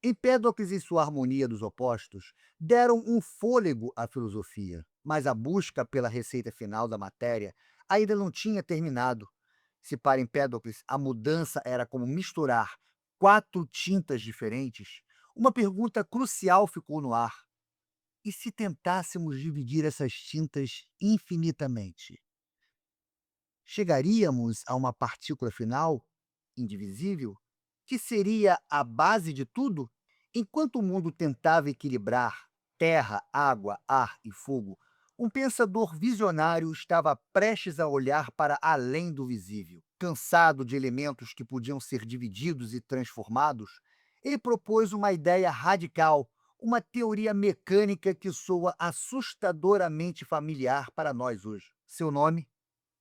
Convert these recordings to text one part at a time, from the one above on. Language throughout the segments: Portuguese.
Empédocles e sua harmonia dos opostos deram um fôlego à filosofia, mas a busca pela receita final da matéria ainda não tinha terminado. Se para Empédocles a mudança era como misturar quatro tintas diferentes, uma pergunta crucial ficou no ar: e se tentássemos dividir essas tintas infinitamente? Chegaríamos a uma partícula final, indivisível, que seria a base de tudo? Enquanto o mundo tentava equilibrar terra, água, ar e fogo, um pensador visionário estava prestes a olhar para além do visível. Cansado de elementos que podiam ser divididos e transformados, ele propôs uma ideia radical, uma teoria mecânica que soa assustadoramente familiar para nós hoje. Seu nome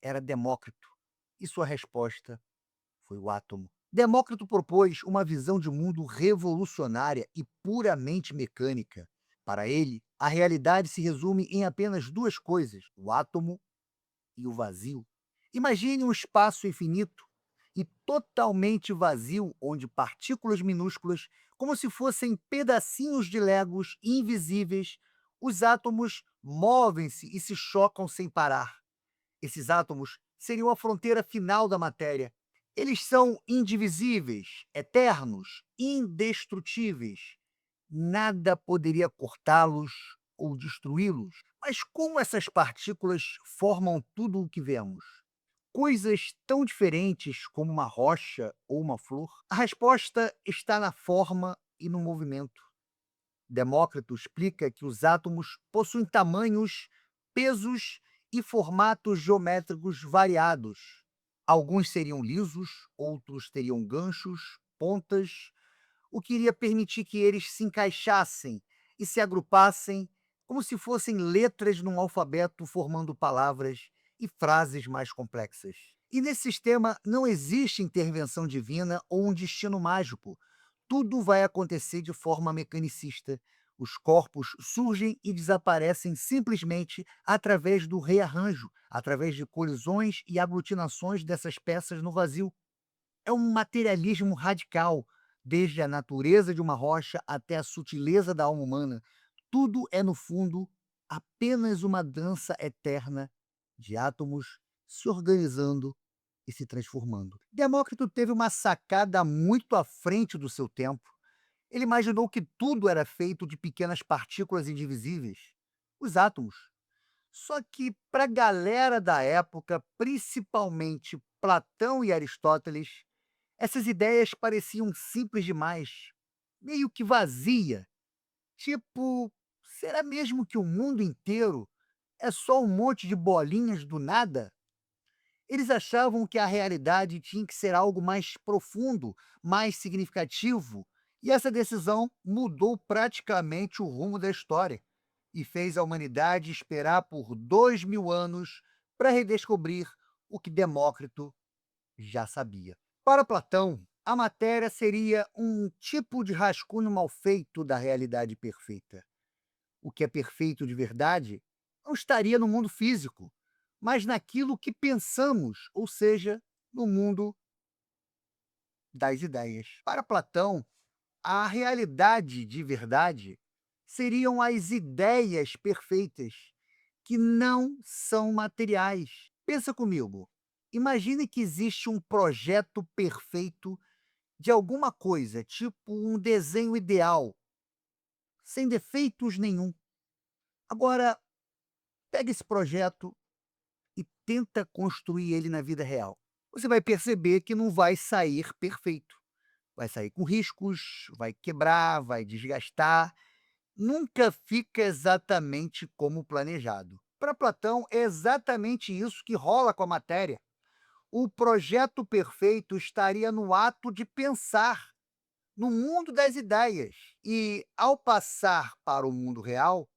era Demócrito, e sua resposta foi o átomo. Demócrito propôs uma visão de mundo revolucionária e puramente mecânica. Para ele, a realidade se resume em apenas duas coisas: o átomo e o vazio. Imagine um espaço infinito e totalmente vazio, onde partículas minúsculas, como se fossem pedacinhos de legos invisíveis, os átomos movem-se e se chocam sem parar. Esses átomos seriam a fronteira final da matéria. Eles são indivisíveis, eternos, indestrutíveis. Nada poderia cortá-los ou destruí-los. Mas como essas partículas formam tudo o que vemos? Coisas tão diferentes como uma rocha ou uma flor? A resposta está na forma e no movimento. Demócrito explica que os átomos possuem tamanhos, pesos e formatos geométricos variados. Alguns seriam lisos, outros teriam ganchos, pontas, o que iria permitir que eles se encaixassem e se agrupassem como se fossem letras num alfabeto, formando palavras e frases mais complexas. E nesse sistema não existe intervenção divina ou um destino mágico. Tudo vai acontecer de forma mecanicista. Os corpos surgem e desaparecem simplesmente através do rearranjo, através de colisões e aglutinações dessas peças no vazio. É um materialismo radical, desde a natureza de uma rocha até a sutileza da alma humana. Tudo é, no fundo, apenas uma dança eterna de átomos se organizando e se transformando. Demócrito teve uma sacada muito à frente do seu tempo. Ele imaginou que tudo era feito de pequenas partículas indivisíveis, os átomos. Só que para a galera da época, principalmente Platão e Aristóteles, essas ideias pareciam simples demais, meio que vazia. Tipo, será mesmo que o mundo inteiro é só um monte de bolinhas do nada? Eles achavam que a realidade tinha que ser algo mais profundo, mais significativo, e essa decisão mudou praticamente o rumo da história e fez a humanidade esperar por 2000 anos para redescobrir o que Demócrito já sabia. Para Platão, a matéria seria um tipo de rascunho mal feito da realidade perfeita. O que é perfeito de verdade não estaria no mundo físico, mas naquilo que pensamos, ou seja, no mundo das ideias. Para Platão, a realidade de verdade seriam as ideias perfeitas, que não são materiais. Pensa comigo. Imagine que existe um projeto perfeito de alguma coisa, tipo um desenho ideal, sem defeitos nenhum. Agora, pega esse projeto e tenta construir ele na vida real. Você vai perceber que não vai sair perfeito. Vai sair com riscos, vai quebrar, vai desgastar, nunca fica exatamente como planejado. Para Platão, é exatamente isso que rola com a matéria. O projeto perfeito estaria no ato de pensar, no mundo das ideias. E, ao passar para o mundo real,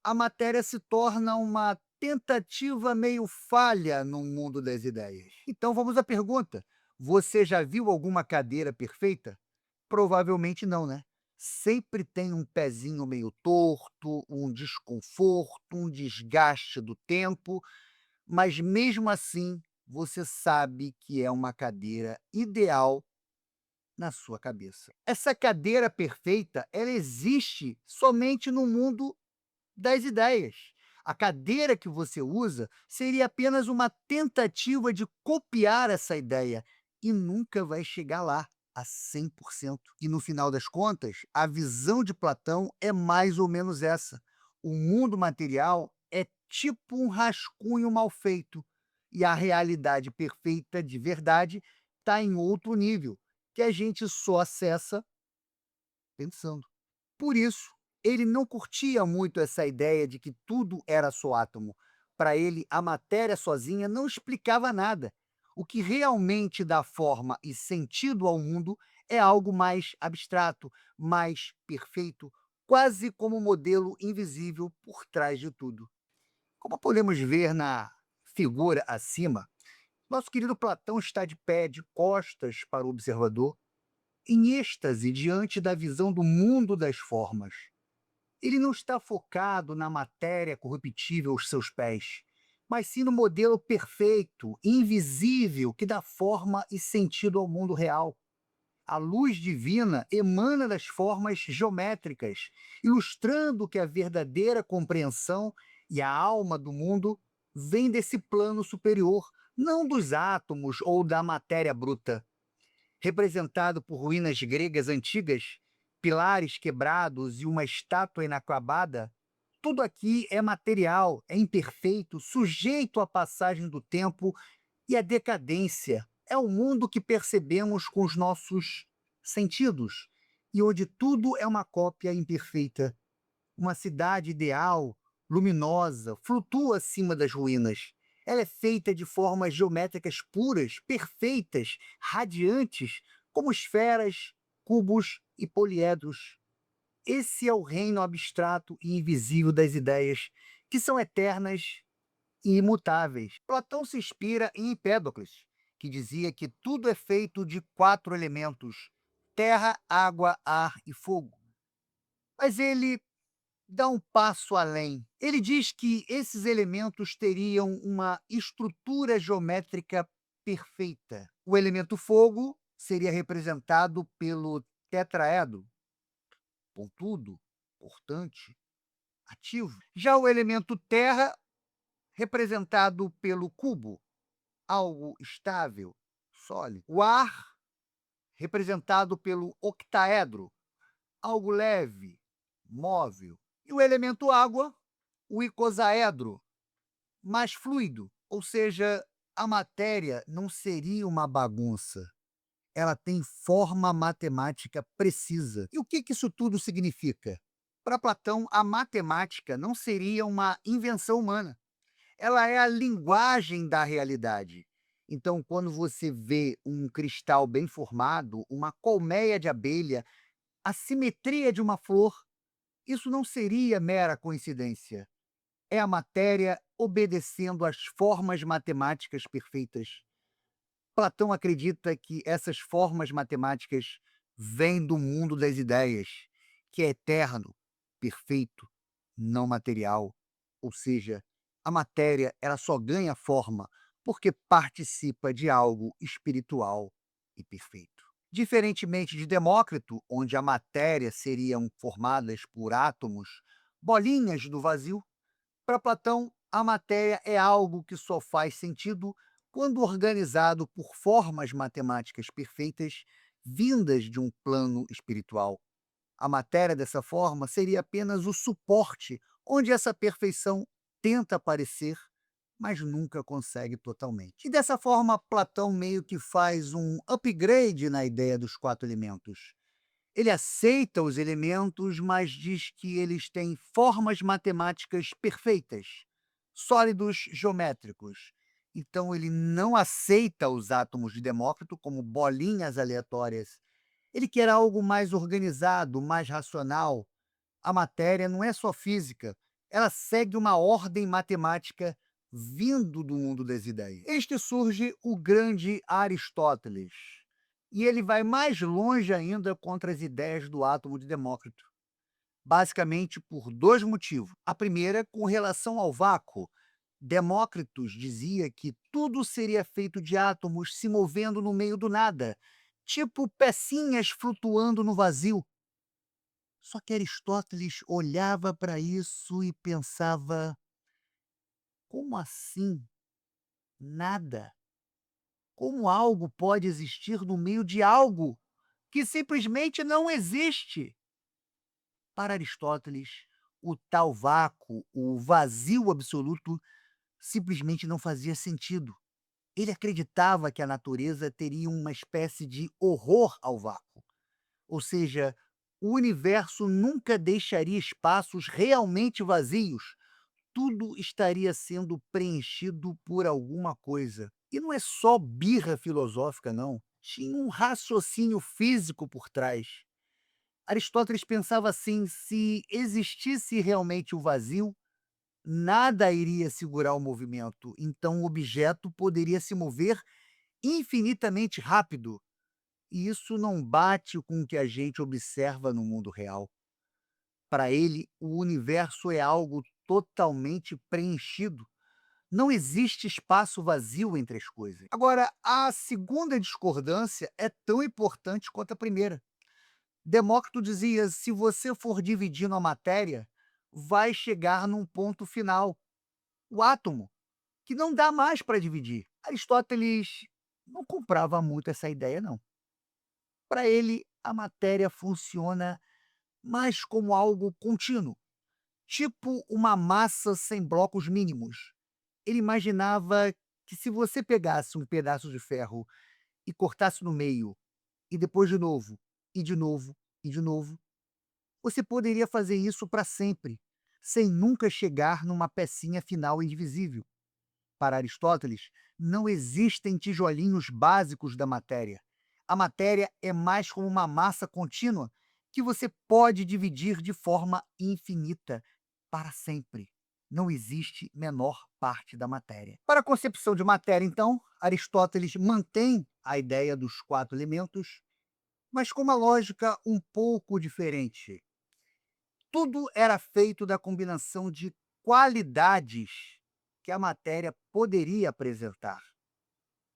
a matéria se torna uma tentativa meio falha no mundo das ideias. Então vamos à pergunta: você já viu alguma cadeira perfeita? Provavelmente não, né? Sempre tem um pezinho meio torto, um desconforto, um desgaste do tempo, mas mesmo assim você sabe que é uma cadeira ideal na sua cabeça. Essa cadeira perfeita, ela existe somente no mundo das ideias. A cadeira que você usa seria apenas uma tentativa de copiar essa ideia e nunca vai chegar lá a 100%. E no final das contas, a visão de Platão é mais ou menos essa. O mundo material é tipo um rascunho mal feito e a realidade perfeita de verdade está em outro nível, que a gente só acessa pensando. Por isso, ele não curtia muito essa ideia de que tudo era só átomo. Para ele, a matéria sozinha não explicava nada. O que realmente dá forma e sentido ao mundo é algo mais abstrato, mais perfeito, quase como um modelo invisível por trás de tudo. Como podemos ver na figura acima, nosso querido Platão está de pé, de costas para o observador, em êxtase diante da visão do mundo das formas. Ele não está focado na matéria corruptível aos seus pés, mas sim no modelo perfeito, invisível, que dá forma e sentido ao mundo real. A luz divina emana das formas geométricas, ilustrando que a verdadeira compreensão e a alma do mundo vem desse plano superior, não dos átomos ou da matéria bruta. Representado por ruínas gregas antigas, pilares quebrados e uma estátua inacabada, tudo aqui é material, é imperfeito, sujeito à passagem do tempo e à decadência. É o mundo que percebemos com os nossos sentidos e onde tudo é uma cópia imperfeita. Uma cidade ideal, luminosa, flutua acima das ruínas. Ela é feita de formas geométricas puras, perfeitas, radiantes, como esferas, cubos e poliedros. Esse é o reino abstrato e invisível das ideias, que são eternas e imutáveis. Platão se inspira em Empédocles, que dizia que tudo é feito de 4 elementos: terra, água, ar e fogo. Mas ele dá um passo além. Ele diz que esses elementos teriam uma estrutura geométrica perfeita. O elemento fogo seria representado pelo tetraedro, pontudo, portante, ativo. Já o elemento terra, representado pelo cubo, algo estável, sólido. O ar, representado pelo octaedro, algo leve, móvel. E o elemento água, o icosaedro, mais fluido, ou seja, a matéria não seria uma bagunça. Ela tem forma matemática precisa. E o que isso tudo significa? Para Platão, a matemática não seria uma invenção humana. Ela é a linguagem da realidade. Então, quando você vê um cristal bem formado, uma colmeia de abelha, a simetria de uma flor, isso não seria mera coincidência. É a matéria obedecendo às formas matemáticas perfeitas. Platão acredita que essas formas matemáticas vêm do mundo das ideias, que é eterno, perfeito, não material. Ou seja, a matéria ela só ganha forma porque participa de algo espiritual e perfeito. Diferentemente de Demócrito, onde a matéria seriam formadas por átomos, bolinhas do vazio, para Platão, a matéria é algo que só faz sentido quando organizado por formas matemáticas perfeitas vindas de um plano espiritual. A matéria, dessa forma, seria apenas o suporte onde essa perfeição tenta aparecer, mas nunca consegue totalmente. E dessa forma, Platão meio que faz um upgrade na ideia dos 4 elementos. Ele aceita os elementos, mas diz que eles têm formas matemáticas perfeitas, sólidos geométricos. Então, ele não aceita os átomos de Demócrito como bolinhas aleatórias. Ele quer algo mais organizado, mais racional. A matéria não é só física, ela segue uma ordem matemática vindo do mundo das ideias. Este surge o grande Aristóteles, e ele vai mais longe ainda contra as ideias do átomo de Demócrito, basicamente por 2 motivos. A primeira, com relação ao vácuo. Demócrito dizia que tudo seria feito de átomos se movendo no meio do nada, tipo pecinhas flutuando no vazio. Só que Aristóteles olhava para isso e pensava: como assim? Nada? Como algo pode existir no meio de algo que simplesmente não existe? Para Aristóteles, o tal vácuo, o vazio absoluto, simplesmente não fazia sentido. Ele acreditava que a natureza teria uma espécie de horror ao vácuo, ou seja, o universo nunca deixaria espaços realmente vazios, tudo estaria sendo preenchido por alguma coisa. E não é só birra filosófica, não. Tinha um raciocínio físico por trás. Aristóteles pensava assim: se existisse realmente o vazio, nada iria segurar o movimento, então o objeto poderia se mover infinitamente rápido. E isso não bate com o que a gente observa no mundo real. Para ele, o universo é algo totalmente preenchido. Não existe espaço vazio entre as coisas. Agora, a segunda discordância é tão importante quanto a primeira. Demócrito dizia: se você for dividindo a matéria, vai chegar num ponto final, o átomo, que não dá mais para dividir. Aristóteles não comprava muito essa ideia, não. Para ele, a matéria funciona mais como algo contínuo, tipo uma massa sem blocos mínimos. Ele imaginava que se você pegasse um pedaço de ferro e cortasse no meio, e depois de novo, e de novo, e de novo, você poderia fazer isso para sempre, sem nunca chegar numa pecinha final indivisível. Para Aristóteles, não existem tijolinhos básicos da matéria. A matéria é mais como uma massa contínua que você pode dividir de forma infinita para sempre. Não existe menor parte da matéria. Para a concepção de matéria, então, Aristóteles mantém a ideia dos quatro elementos, mas com uma lógica um pouco diferente. Tudo era feito da combinação de qualidades que a matéria poderia apresentar.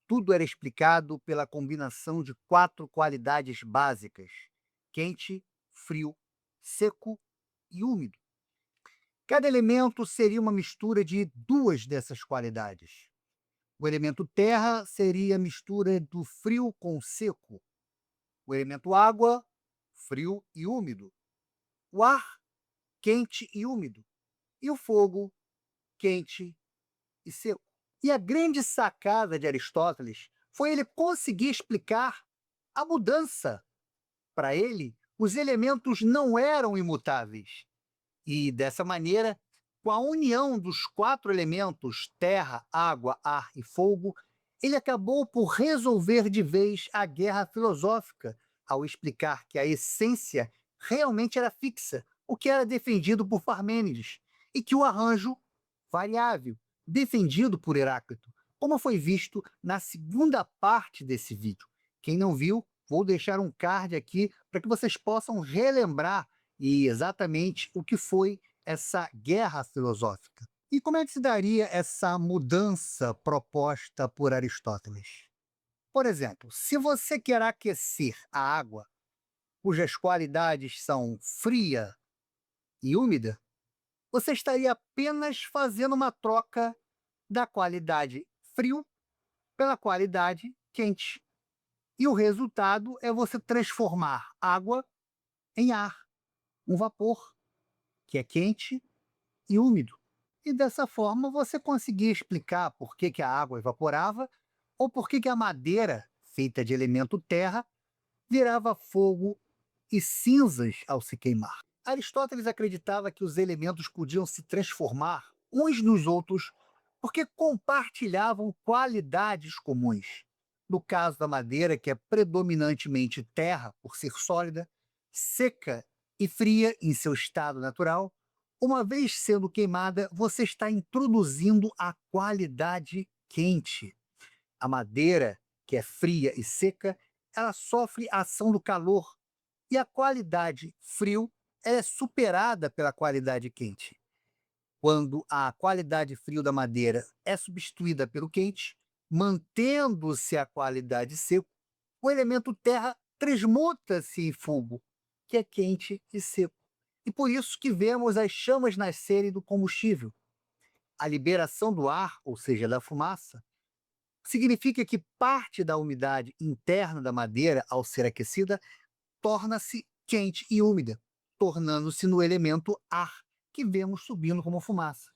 Tudo era explicado pela combinação de quatro qualidades básicas: quente, frio, seco e úmido. Cada elemento seria uma mistura de duas dessas qualidades. O elemento terra seria a mistura do frio com o seco. O elemento água, frio e úmido. O ar, quente e úmido. E o fogo, quente e seco. E a grande sacada de Aristóteles foi ele conseguir explicar a mudança. Para ele, os elementos não eram imutáveis. E dessa maneira, com a união dos quatro elementos terra, água, ar e fogo, ele acabou por resolver de vez a guerra filosófica ao explicar que a essência realmente era fixa, o que era defendido por Parmênides, e que o arranjo variável, defendido por Heráclito, como foi visto na segunda parte desse vídeo. Quem não viu, vou deixar um card aqui para que vocês possam relembrar e exatamente o que foi essa guerra filosófica. E como é que se daria essa mudança proposta por Aristóteles? Por exemplo, se você quer aquecer a água, cujas qualidades são fria e úmida, você estaria apenas fazendo uma troca da qualidade frio pela qualidade quente. E o resultado é você transformar água em ar, um vapor, que é quente e úmido. E dessa forma você conseguia explicar por que, que a água evaporava ou por que, que a madeira, feita de elemento terra, virava fogo e cinzas ao se queimar. Aristóteles acreditava que os elementos podiam se transformar uns nos outros porque compartilhavam qualidades comuns. No caso da madeira, que é predominantemente terra por ser sólida, seca e fria em seu estado natural, uma vez sendo queimada, você está introduzindo a qualidade quente. A madeira, que é fria e seca, ela sofre a ação do calor e a qualidade frio ela é superada pela qualidade quente. Quando a qualidade frio da madeira é substituída pelo quente, mantendo-se a qualidade seco, o elemento terra transmuta-se em fogo, que é quente e seco. E por isso que vemos as chamas nascerem do combustível. A liberação do ar, ou seja, da fumaça, significa que parte da umidade interna da madeira, ao ser aquecida, torna-se quente e úmida, tornando-se no elemento ar, que vemos subindo como fumaça.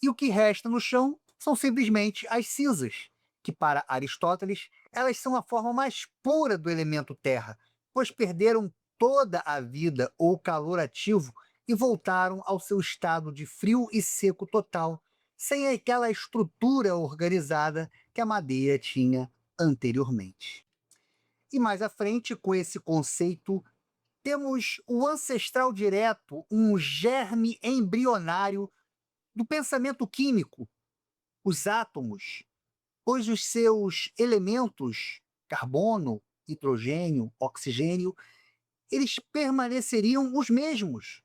E o que resta no chão são simplesmente as cinzas, que para Aristóteles elas são a forma mais pura do elemento terra, pois perderam toda a vida ou calor ativo e voltaram ao seu estado de frio e seco total, sem aquela estrutura organizada que a madeira tinha anteriormente. E mais à frente, com esse conceito, temos o ancestral direto, um germe embrionário do pensamento químico, os átomos, pois os seus elementos, carbono, hidrogênio, oxigênio, eles permaneceriam os mesmos,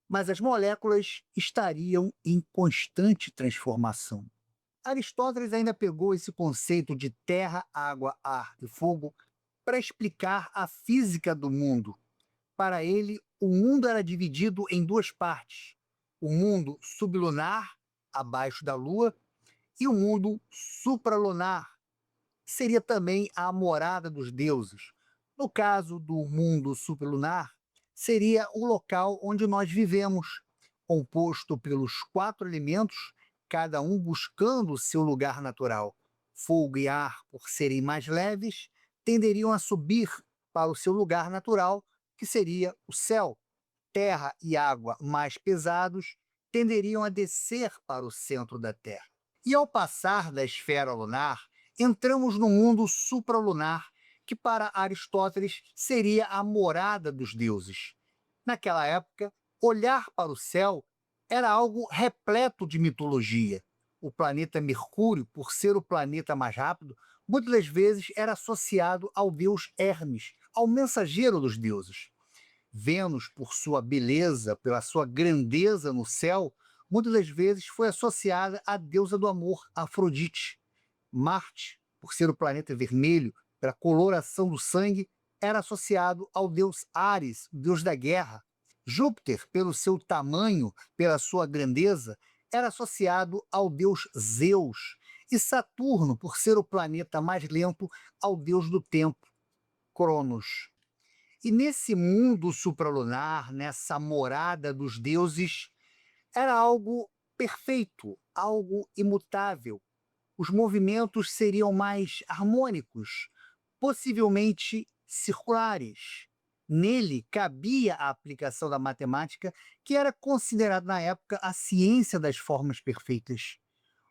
mas as moléculas estariam em constante transformação. Aristóteles ainda pegou esse conceito de terra, água, ar e fogo para explicar a física do mundo. Para ele, o mundo era dividido em duas partes: o mundo sublunar, abaixo da Lua, e o mundo supralunar. Seria também a morada dos deuses. No caso do mundo supralunar, seria o local onde nós vivemos, composto pelos quatro elementos, cada um buscando o seu lugar natural. Fogo e ar, por serem mais leves, tenderiam a subir para o seu lugar natural, que seria o céu. Terra e água, mais pesados, tenderiam a descer para o centro da Terra. E ao passar da esfera lunar, entramos no mundo supralunar, que para Aristóteles seria a morada dos deuses. Naquela época, olhar para o céu era algo repleto de mitologia. O planeta Mercúrio, por ser o planeta mais rápido, muitas das vezes era associado ao deus Hermes, ao mensageiro dos deuses. Vênus, por sua beleza, pela sua grandeza no céu, muitas das vezes foi associada à deusa do amor, Afrodite. Marte, por ser o planeta vermelho, pela coloração do sangue, era associado ao deus Ares, deus da guerra. Júpiter, pelo seu tamanho, pela sua grandeza, era associado ao deus Zeus. E Saturno, por ser o planeta mais lento, ao deus do tempo, Cronos. E nesse mundo supralunar, nessa morada dos deuses, era algo perfeito, algo imutável. Os movimentos seriam mais harmônicos, possivelmente circulares. Nele cabia a aplicação da matemática, que era considerada na época a ciência das formas perfeitas.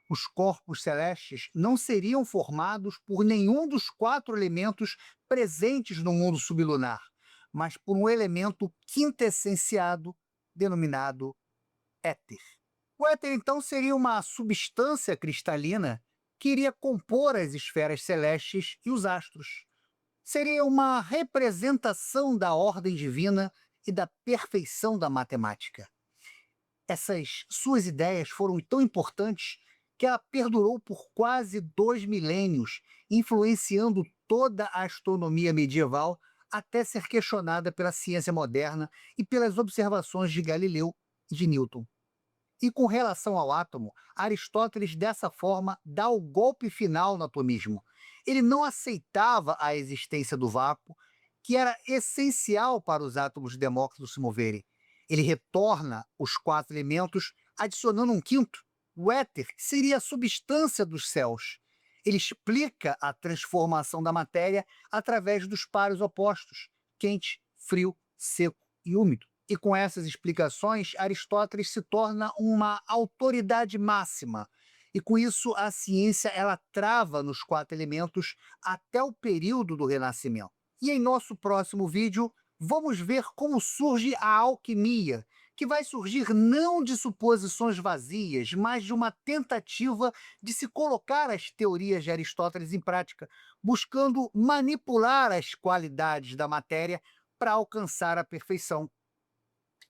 Os corpos celestes não seriam formados por nenhum dos quatro elementos presentes no mundo sublunar, mas por um elemento quintessenciado denominado éter. O éter, então, seria uma substância cristalina que iria compor as esferas celestes e os astros. Seria uma representação da ordem divina e da perfeição da matemática. Essas suas ideias foram tão importantes que ela perdurou por quase 2 milênios, influenciando toda a astronomia medieval até ser questionada pela ciência moderna e pelas observações de Galileu e de Newton. E com relação ao átomo, Aristóteles, dessa forma, dá o golpe final no atomismo. Ele não aceitava a existência do vácuo, que era essencial para os átomos de Demócrito se moverem. Ele retorna os quatro elementos, adicionando um quinto, o éter, que seria a substância dos céus. Ele explica a transformação da matéria através dos pares opostos, quente, frio, seco e úmido. E com essas explicações, Aristóteles se torna uma autoridade máxima. E com isso, a ciência ela trava nos quatro elementos até o período do Renascimento. E em nosso próximo vídeo, vamos ver como surge a alquimia, que vai surgir não de suposições vazias, mas de uma tentativa de se colocar as teorias de Aristóteles em prática, buscando manipular as qualidades da matéria para alcançar a perfeição.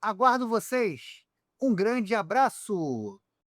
Aguardo vocês. Um grande abraço!